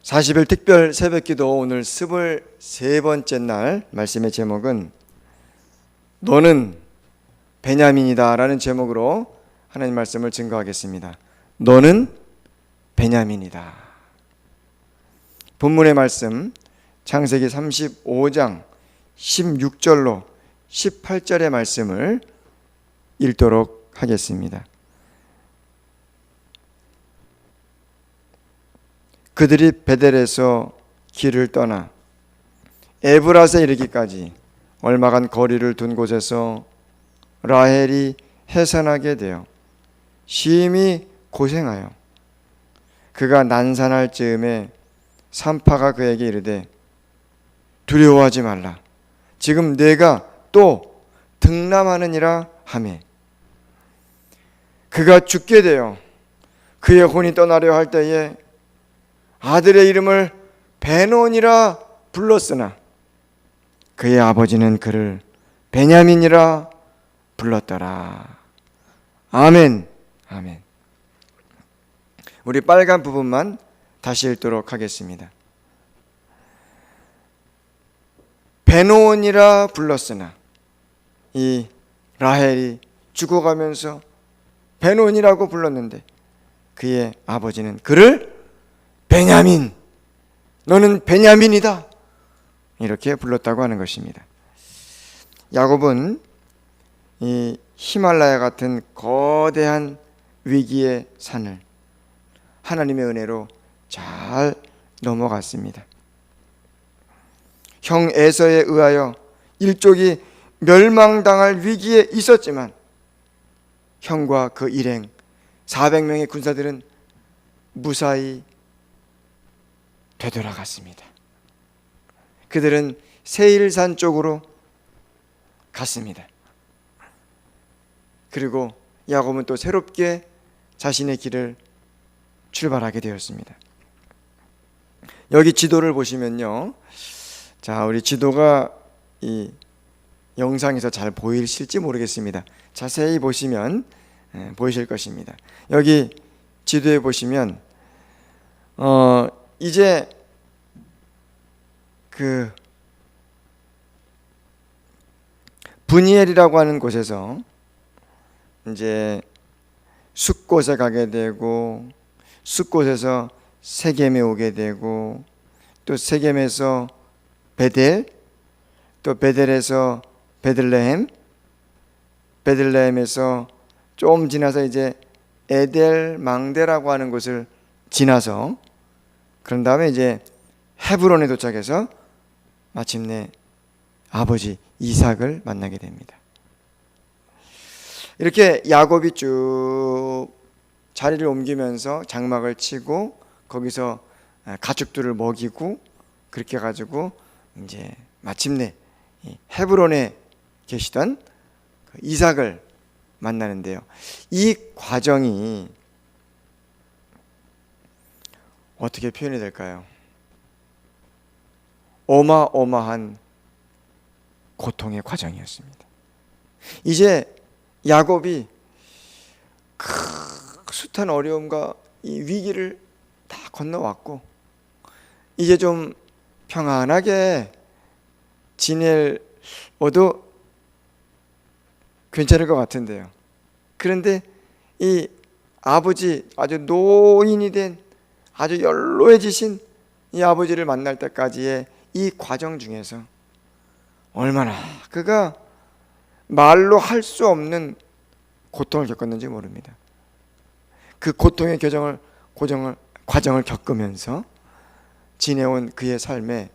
40일 특별 새벽기도 오늘 23번째 날 말씀의 제목은 너는 베냐민이다 라는 제목으로 하나님 말씀을 증거하겠습니다. 너는 베냐민이다. 본문의 말씀 창세기 35장 16절로 18절의 말씀을 읽도록 하겠습니다. 그들이 베델에서 길을 떠나 에브랏에 이르기까지 얼마간 거리를 둔 곳에서 라헬이 해산하게 되어 심히 고생하여 그가 난산할 즈음에 산파가 그에게 이르되 두려워하지 말라. 지금 내가 또 등남하느니라 하매 그가 죽게 되어 그의 혼이 떠나려 할 때에 아들의 이름을 베논이라 불렀으나 그의 아버지는 그를 베냐민이라 불렀더라. 아멘. 아멘. 우리 빨간 부분만 다시 읽도록 하겠습니다. 베논이라 불렀으나 이 라헬이 죽어가면서 베논이라고 불렀는데 그의 아버지는 그를 베냐민, 너는 베냐민이다 이렇게 불렀다고 하는 것입니다. 야곱은 이 히말라야 같은 거대한 위기의 산을 하나님의 은혜로 잘 넘어갔습니다. 형 에서에 의하여 일족이 멸망당할 위기에 있었지만 형과 그 일행 400명의 군사들은 무사히 되돌아갔습니다. 그들은 세일산 쪽으로 갔습니다. 그리고 야곱은 또 새롭게 자신의 길을 출발하게 되었습니다. 여기 지도를 보시면요, 자, 우리 지도가 이 영상에서 잘 보이실지 모르겠습니다. 자세히 보시면 보이실 것입니다. 여기 지도에 보시면 이제 그 브니엘이라고 하는 곳에서 이제 숫곳에 가게 되고 숫곳에서 세겜에 오게 되고 또 세겜에서 베델, 또 베델에서 베들레헴, 베들레헴에서 좀 지나서 이제 에델 망대라고 하는 곳을 지나서 그런 다음에 이제 헤브론에 도착해서 마침내 아버지 이삭을 만나게 됩니다. 이렇게 야곱이 쭉 자리를 옮기면서 장막을 치고 거기서 가축들을 먹이고 그렇게 가지고 이제 마침내 헤브론에 계시던 이삭을 만나는데요. 이 과정이 어떻게 표현이 될까요? 어마어마한 고통의 과정이었습니다. 이제 야곱이 숱한 어려움과 이 위기를 다 건너왔고 이제 좀 평안하게 지내어도 괜찮을 것 같은데요. 그런데 이 아버지, 아주 노인이 된 아주 연로해지신 이 아버지를 만날 때까지의 이 과정 중에서 얼마나 그가 말로 할 수 없는 고통을 겪었는지 모릅니다. 그 고통의 과정을 겪으면서 지내온 그의 삶에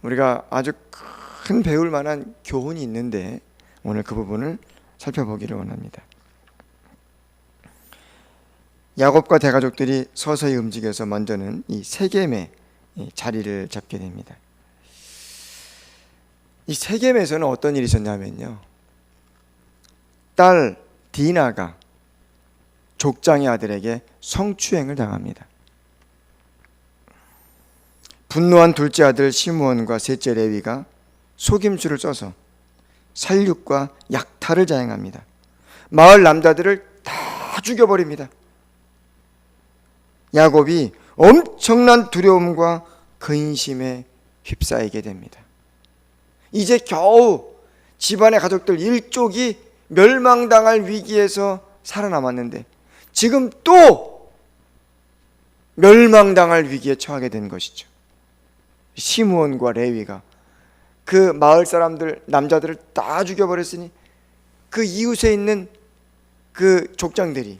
우리가 아주 큰 배울 만한 교훈이 있는데 오늘 그 부분을 살펴보기를 원합니다. 야곱과 대가족들이 서서히 움직여서 먼저는 이 세겜의 자리를 잡게 됩니다. 이 세겜에서는 어떤 일이 있었냐면요, 딸 디나가 족장의 아들에게 성추행을 당합니다. 분노한 둘째 아들 시므온과 셋째 레위가 속임수를 써서 살육과 약탈을 자행합니다. 마을 남자들을 다 죽여버립니다. 야곱이 엄청난 두려움과 근심에 휩싸이게 됩니다. 이제 겨우 집안의 가족들 일족이 멸망당할 위기에서 살아남았는데 지금 또 멸망당할 위기에 처하게 된 것이죠. 시므온과 레위가 그 마을 사람들 남자들을 다 죽여버렸으니 그 이웃에 있는 그 족장들이,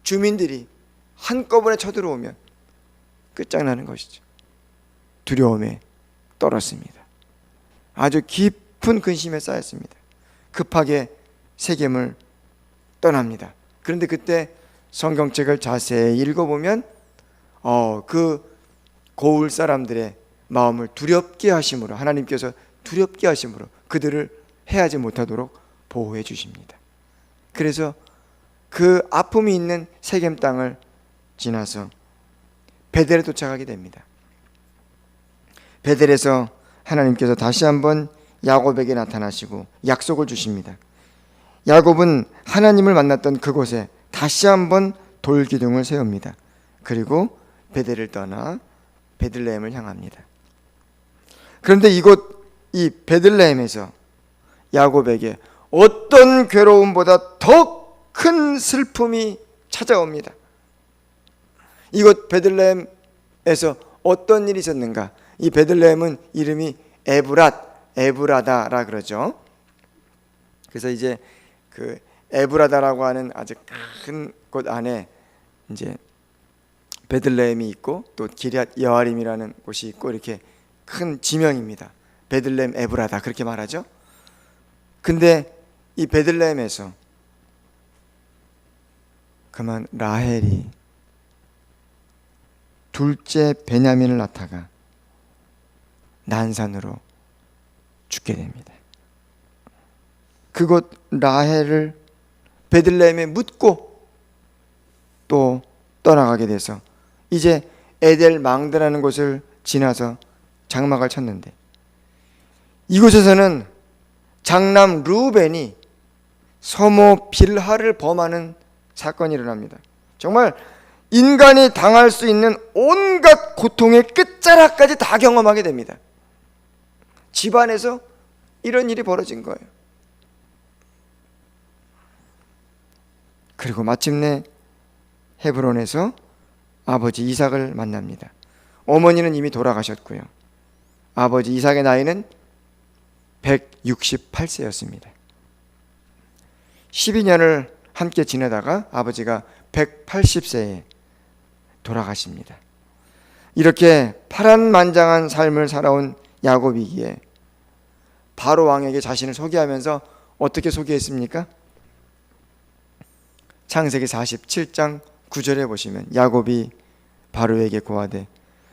주민들이 한꺼번에 쳐들어오면 끝장나는 것이죠. 두려움에 떨었습니다. 아주 깊은 근심에 쌓였습니다. 급하게 세겜을 떠납니다. 그런데 그때 성경책을 자세히 읽어보면 그 고을 사람들의 마음을 두렵게 하심으로, 하나님께서 두렵게 하심으로 그들을 해하지 못하도록 보호해 주십니다. 그래서 그 아픔이 있는 세겜 땅을 지나서 베델에 도착하게 됩니다. 베델에서 하나님께서 다시 한번 야곱에게 나타나시고 약속을 주십니다. 야곱은 하나님을 만났던 그곳에 다시 한번 돌기둥을 세웁니다. 그리고 베델을 떠나 베들레헴을 향합니다. 그런데 이 베들레헴에서 야곱에게 어떤 괴로움보다 더 큰 슬픔이 찾아옵니다. 이곳 베들레헴에서 어떤 일이 있었는가? 이 베들레헴은 이름이 에브라다라 그러죠. 그래서 이제 그 에브라다라고 하는 아주 큰 곳 안에 이제 베들레헴이 있고 또 기럇 여아림이라는 곳이 있고 이렇게 큰 지명입니다. 베들레헴 에브라다 그렇게 말하죠. 근데 이 베들레헴에서 그만 라헬이 둘째 베냐민을 낳다가 난산으로 죽게 됩니다. 그곳 라헬을 베들레헴에 묻고 또 떠나가게 돼서 이제 에델 망드라는 곳을 지나서 장막을 쳤는데 이곳에서는 장남 르우벤이 서모 빌하를 범하는 사건이 일어납니다. 정말 인간이 당할 수 있는 온갖 고통의 끝자락까지 다 경험하게 됩니다. 집안에서 이런 일이 벌어진 거예요. 그리고 마침내 헤브론에서 아버지 이삭을 만납니다. 어머니는 이미 돌아가셨고요. 아버지 이삭의 나이는 168세였습니다. 12년을 함께 지내다가 아버지가 180세에 돌아가십니다. 이렇게 파란만장한 삶을 살아온 야곱이기에 바로 왕에게 자신을 소개하면서 어떻게 소개했습니까? 창세기 47장 9절에 보시면 야곱이 바로에게 고하되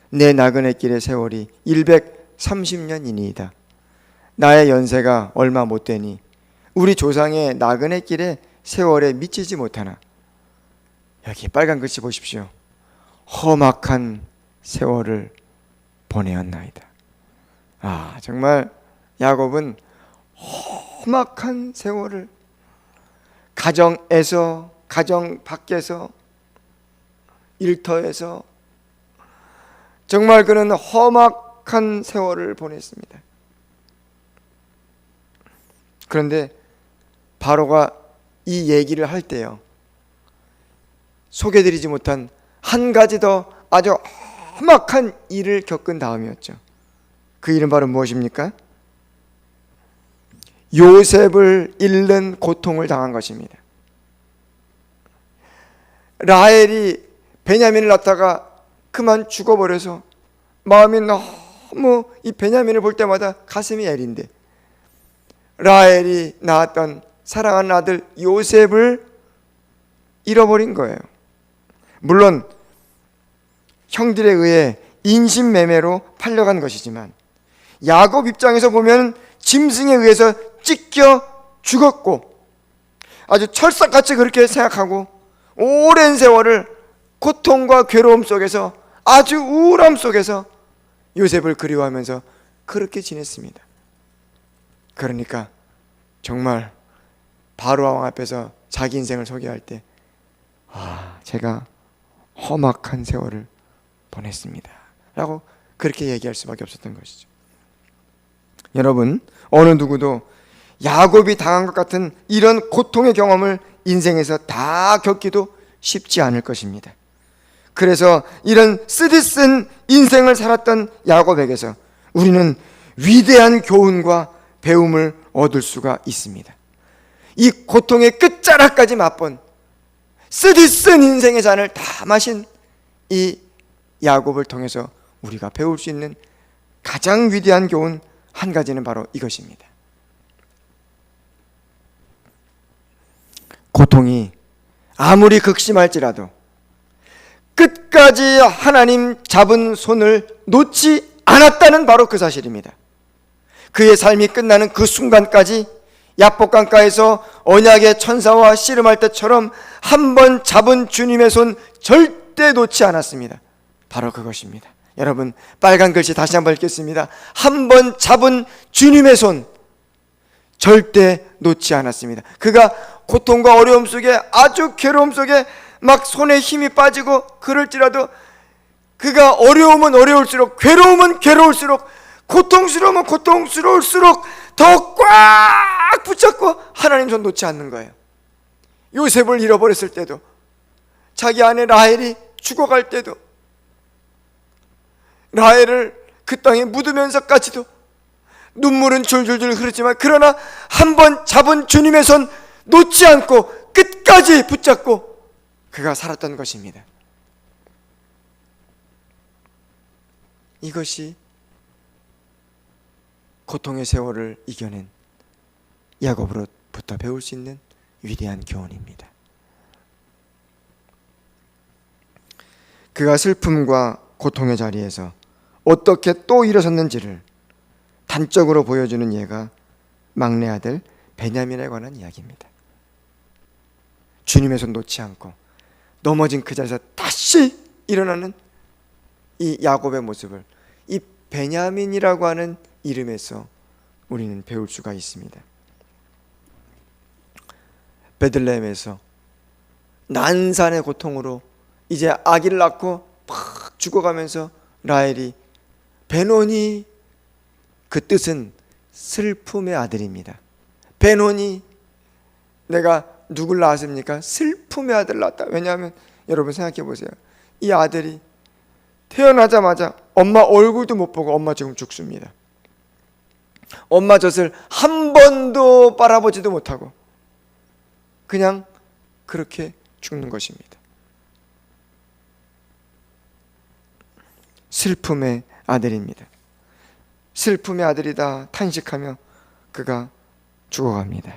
내 나그네 길의 세월이 130년이니이다. 나의 연세가 얼마 못 되니 우리 조상의 나그네 길의 세월에 미치지 못하나. 여기 빨간 글씨 보십시오. 험악한 세월을 보내었나이다. 정말 야곱은 험악한 세월을 가정에서, 가정 밖에서, 일터에서 정말 그는 험악한 세월을 보냈습니다. 그런데 바로가 이 얘기를 할 때요, 소개드리지 못한 한 가지 더 아주 험악한 일을 겪은 다음이었죠. 그 일은 바로 무엇입니까? 요셉을 잃는 고통을 당한 것입니다. 라헬이 베냐민을 낳다가 그만 죽어버려서 마음이 너무 이 베냐민을 볼 때마다 가슴이 애린데 라헬이 낳았던 사랑하는 아들 요셉을 잃어버린 거예요. 물론 형들에 의해 인신매매로 팔려간 것이지만 야곱 입장에서 보면 짐승에 의해서 찢겨 죽었고 아주 철석같이 그렇게 생각하고 오랜 세월을 고통과 괴로움 속에서 아주 우울함 속에서 요셉을 그리워하면서 그렇게 지냈습니다. 그러니까 정말 바로 왕 앞에서 자기 인생을 소개할 때 제가 험악한 세월을 보냈습니다 라고 그렇게 얘기할 수밖에 없었던 것이죠. 여러분, 어느 누구도 야곱이 당한 것 같은 이런 고통의 경험을 인생에서 다 겪기도 쉽지 않을 것입니다. 그래서 이런 쓰디쓴 인생을 살았던 야곱에게서 우리는 위대한 교훈과 배움을 얻을 수가 있습니다. 이 고통의 끝자락까지 맛본 쓰디쓴 인생의 잔을 다 마신 이 야곱을 통해서 우리가 배울 수 있는 가장 위대한 교훈 한 가지는 바로 이것입니다. 고통이 아무리 극심할지라도 끝까지 하나님 잡은 손을 놓지 않았다는 바로 그 사실입니다. 그의 삶이 끝나는 그 순간까지 야복강가에서 언약의 천사와 씨름할 때처럼 한 번 잡은 주님의 손 절대 놓지 않았습니다. 바로 그것입니다. 여러분, 빨간 글씨 다시 한번 읽겠습니다. 한 번 잡은 주님의 손 절대 놓지 않았습니다. 그가 고통과 어려움 속에, 아주 괴로움 속에 막 손에 힘이 빠지고 그럴지라도 그가 어려움은 어려울수록, 괴로움은 괴로울수록, 고통스러우면 고통스러울수록 더 꽉 붙잡고 하나님 손 놓지 않는 거예요. 요셉을 잃어버렸을 때도, 자기 아내 라헬이 죽어갈 때도, 라헬을 그 땅에 묻으면서까지도 눈물은 줄줄줄 흐르지만, 그러나 한 번 잡은 주님의 손 놓지 않고 끝까지 붙잡고 그가 살았던 것입니다. 이것이 고통의 세월을 이겨낸 야곱으로부터 배울 수 있는 위대한 교훈입니다. 그가 슬픔과 고통의 자리에서 어떻게 또 일어섰는지를 단적으로 보여주는 예가 막내 아들 베냐민에 관한 이야기입니다. 주님의 손 놓지 않고 넘어진 그 자리에서 다시 일어나는 이 야곱의 모습을 이 베냐민이라고 하는 이름에서 우리는 배울 수가 있습니다. 베들레헴에서 난산의 고통으로 이제 아기를 낳고 막 죽어가면서 라헬이 베노니, 그 뜻은 슬픔의 아들입니다. 베노니, 내가 누굴 낳았습니까? 슬픔의 아들 낳았다. 왜냐하면 여러분 생각해 보세요. 이 아들이 태어나자마자 엄마 얼굴도 못 보고 엄마 지금 죽습니다. 엄마 젖을 한 번도 빨아보지도 못하고 그냥 그렇게 죽는 것입니다. 슬픔의 아들입니다. 슬픔의 아들이다 탄식하며 그가 죽어갑니다.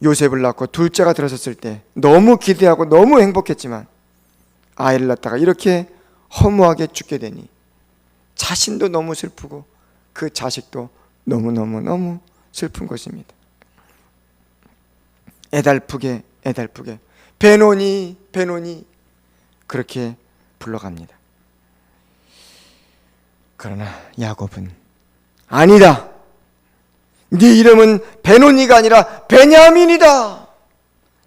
요셉을 낳고 둘째가 들어섰을 때 너무 기대하고 너무 행복했지만 아이를 낳다가 이렇게 허무하게 죽게 되니 자신도 너무 슬프고 그 자식도 너무너무 슬픈 것입니다. 애달프게 베노니 그렇게 불러갑니다. 그러나 야곱은 아니다, 네 이름은 베노니가 아니라 베냐민이다.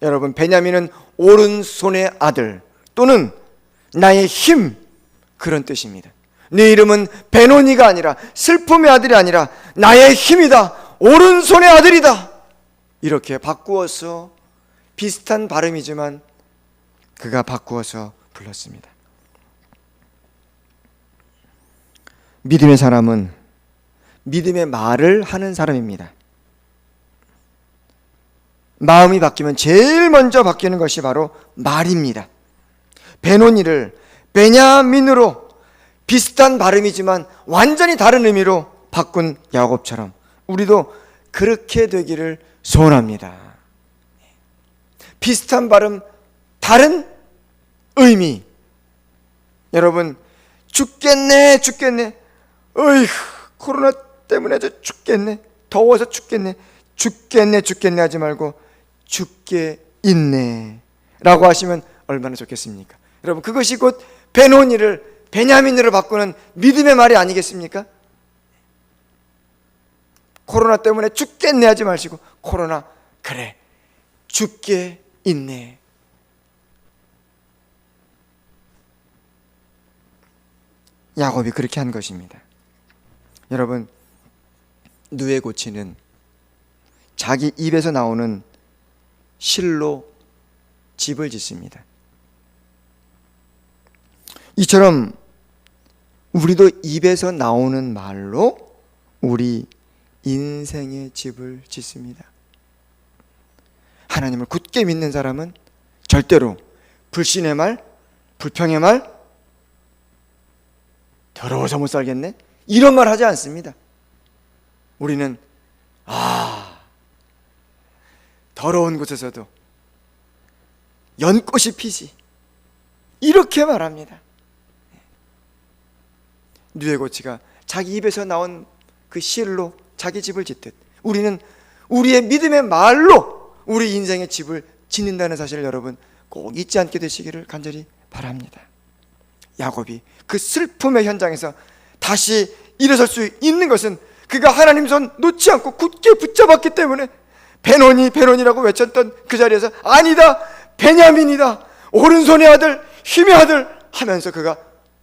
여러분, 베냐민은 오른손의 아들 또는 나의 힘, 그런 뜻입니다. 네 이름은 베노니가 아니라, 슬픔의 아들이 아니라 나의 힘이다, 오른손의 아들이다. 이렇게 바꾸어서, 비슷한 발음이지만 그가 바꾸어서 불렀습니다. 믿음의 사람은 믿음의 말을 하는 사람입니다. 마음이 바뀌면 제일 먼저 바뀌는 것이 바로 말입니다. 베노니를 베냐민으로, 비슷한 발음이지만 완전히 다른 의미로 바꾼 야곱처럼 우리도 그렇게 되기를 소원합니다. 비슷한 발음, 다른 의미. 여러분, 죽겠네 어이구, 코로나 때문에 죽겠네, 더워서 죽겠네 하지 말고 죽게 있네 라고 하시면 얼마나 좋겠습니까? 여러분, 그것이 곧 베노니를 베냐민으로 바꾸는 믿음의 말이 아니겠습니까? 코로나 때문에 죽겠네 하지 마시고, 코로나, 그래, 죽게 있네. 야곱이 그렇게 한 것입니다. 여러분, 누에 고치는 자기 입에서 나오는 실로 집을 짓습니다. 이처럼 우리도 입에서 나오는 말로 우리 인생의 집을 짓습니다. 하나님을 굳게 믿는 사람은 절대로 불신의 말, 불평의 말, 더러워서 못 살겠네, 이런 말 하지 않습니다. 우리는 더러운 곳에서도 연꽃이 피지, 이렇게 말합니다. 누에고치가 자기 입에서 나온 그 실로 자기 집을 짓듯 우리는 우리의 믿음의 말로 우리 인생의 집을 짓는다는 사실을 여러분 꼭 잊지 않게 되시기를 간절히 바랍니다. 야곱이 그 슬픔의 현장에서 다시 일어설 수 있는 것은 그가 하나님 손 놓지 않고 굳게 붙잡았기 때문에, 베노니 베노니라고 외쳤던 그 자리에서 아니다, 베냐민이다, 오른손의 아들, 힘의 아들 하면서 그가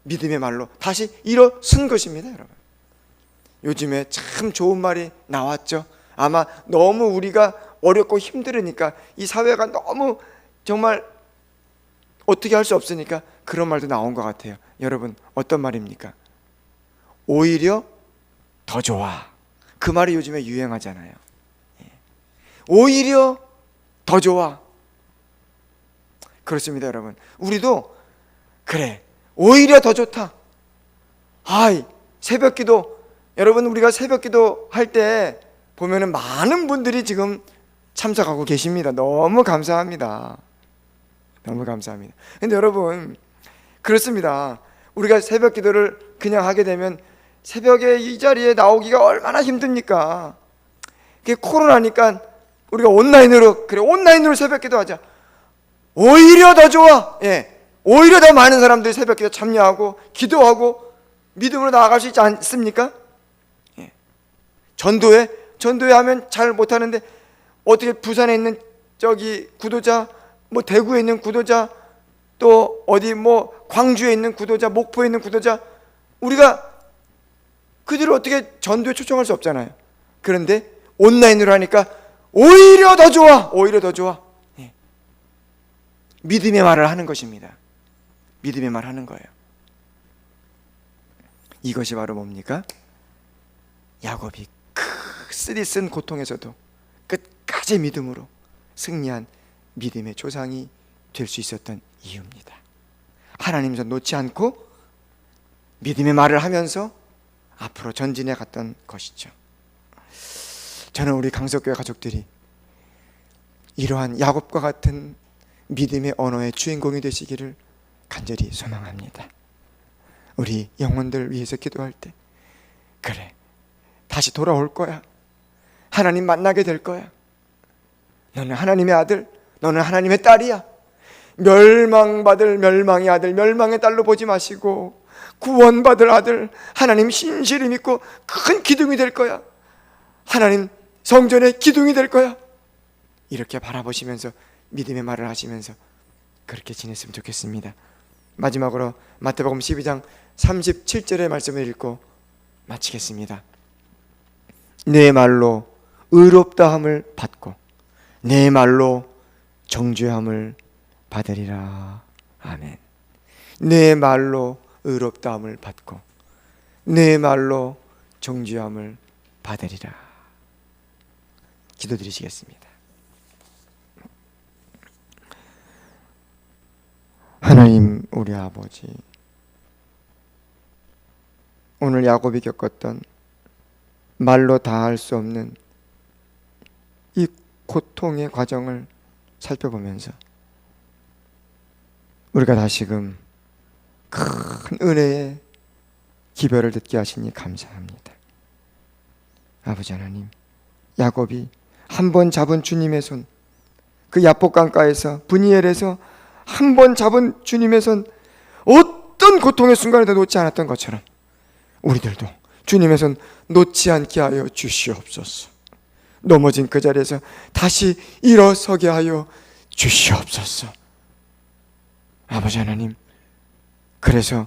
믿음의 말로 다시 일어선 것입니다. 여러분, 요즘에 참 좋은 말이 나왔죠. 아마 너무 우리가 어렵고 힘들으니까, 이 사회가 너무 정말 어떻게 할 수 없으니까 그런 말도 나온 것 같아요. 여러분, 어떤 말입니까? 오히려 더 좋아. 그 말이 요즘에 유행하잖아요. 오히려 더 좋아. 그렇습니다. 여러분, 우리도 그래, 오히려 더 좋다. 새벽기도, 여러분, 우리가 새벽기도 할 때 보면은 많은 분들이 지금 참석하고 계십니다. 너무 감사합니다. 너무 감사합니다. 근데 여러분, 그렇습니다. 우리가 새벽기도를 그냥 하게 되면 새벽에 이 자리에 나오기가 얼마나 힘듭니까? 그게 코로나니까 우리가 온라인으로 새벽기도 하자. 오히려 더 좋아. 오히려 더 많은 사람들이 새벽기도 참여하고 기도하고 믿음으로 나아갈 수 있지 않습니까? 전도회 하면 잘 못하는데 어떻게 부산에 있는 저기 구도자, 뭐 대구에 있는 구도자, 또 어디 뭐 광주에 있는 구도자, 목포에 있는 구도자, 우리가 그들을 어떻게 전도에 초청할 수 없잖아요. 그런데 온라인으로 하니까 오히려 더 좋아. 오히려 더 좋아. 믿음의 말을 하는 것입니다. 믿음의 말 하는 거예요. 이것이 바로 뭡니까? 야곱이 쓰디쓴 고통에서도 끝까지 믿음으로 승리한 믿음의 조상이 될 수 있었던 이유입니다. 하나님 손 놓지 않고 믿음의 말을 하면서 앞으로 전진해 갔던 것이죠. 저는 우리 강석교회 가족들이 이러한 야곱과 같은 믿음의 언어의 주인공이 되시기를 간절히 소망합니다. 우리 영혼들 위해서 기도할 때, 그래, 다시 돌아올 거야. 하나님 만나게 될 거야. 너는 하나님의 아들, 너는 하나님의 딸이야. 멸망받을 멸망의 아들, 멸망의 딸로 보지 마시고 구원받을 아들, 하나님 신실히 믿고 큰 기둥이 될 거야. 하나님 성전의 기둥이 될 거야. 이렇게 바라보시면서 믿음의 말을 하시면서 그렇게 지냈으면 좋겠습니다. 마지막으로 마태복음 12장 37절의 말씀을 읽고 마치겠습니다. 내 말로 의롭다함을 받고 내 말로 정죄함을 받으리라. 아멘. 내 말로 의롭다함을 받고 내 말로 정죄함을 받으리라. 기도드리시겠습니다. 하나님 우리 아버지, 오늘 야곱이 겪었던 말로 다 할 수 없는 이 고통의 과정을 살펴보면서 우리가 다시금 큰 은혜의 기별을 듣게 하시니 감사합니다. 아버지 하나님, 야곱이 한 번 잡은 주님의 손, 그 야복 강가에서 브니엘에서 한 번 잡은 주님의 손, 어떤 고통의 순간에도 놓지 않았던 것처럼 우리들도 주님의 손 놓지 않게 하여 주시옵소서. 넘어진 그 자리에서 다시 일어서게 하여 주시옵소서. 아버지 하나님, 그래서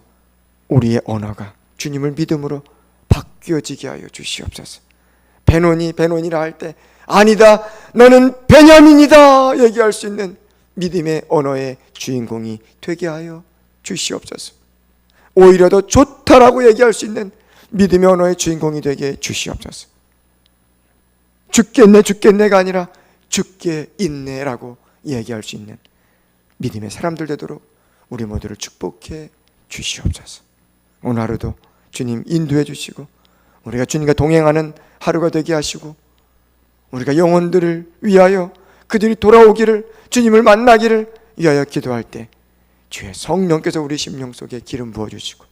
우리의 언어가 주님을 믿음으로 바뀌어지게 하여 주시옵소서. 베노니라 할 때 아니다, 너는 베냐민이다 얘기할 수 있는 믿음의 언어의 주인공이 되게 하여 주시옵소서. 오히려 더 좋다라고 얘기할 수 있는 믿음의 언어의 주인공이 되게 주시옵소서. 죽겠네가 아니라 죽게 있네라고 얘기할 수 있는 믿음의 사람들 되도록 우리 모두를 축복해 주시옵소서. 오늘 하루도 주님 인도해 주시고 우리가 주님과 동행하는 하루가 되게 하시고 우리가 영혼들을 위하여 그들이 돌아오기를, 주님을 만나기를 위하여 기도할 때 주의 성령께서 우리 심령 속에 기름 부어주시고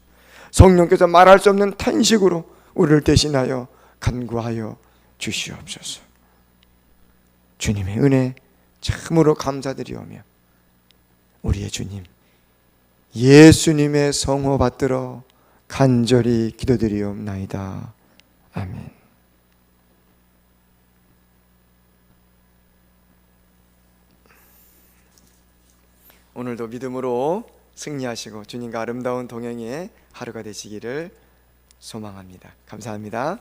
성령께서 말할 수 없는 탄식으로 우리를 대신하여 간구하여 주시옵소서. 주님의 은혜 참으로 감사드리오며 우리의 주님 예수님의 성호 받들어 간절히 기도드리옵나이다. 아멘. 오늘도 믿음으로 승리하시고 주님과 아름다운 동행의 하루가 되시기를 소망합니다. 감사합니다.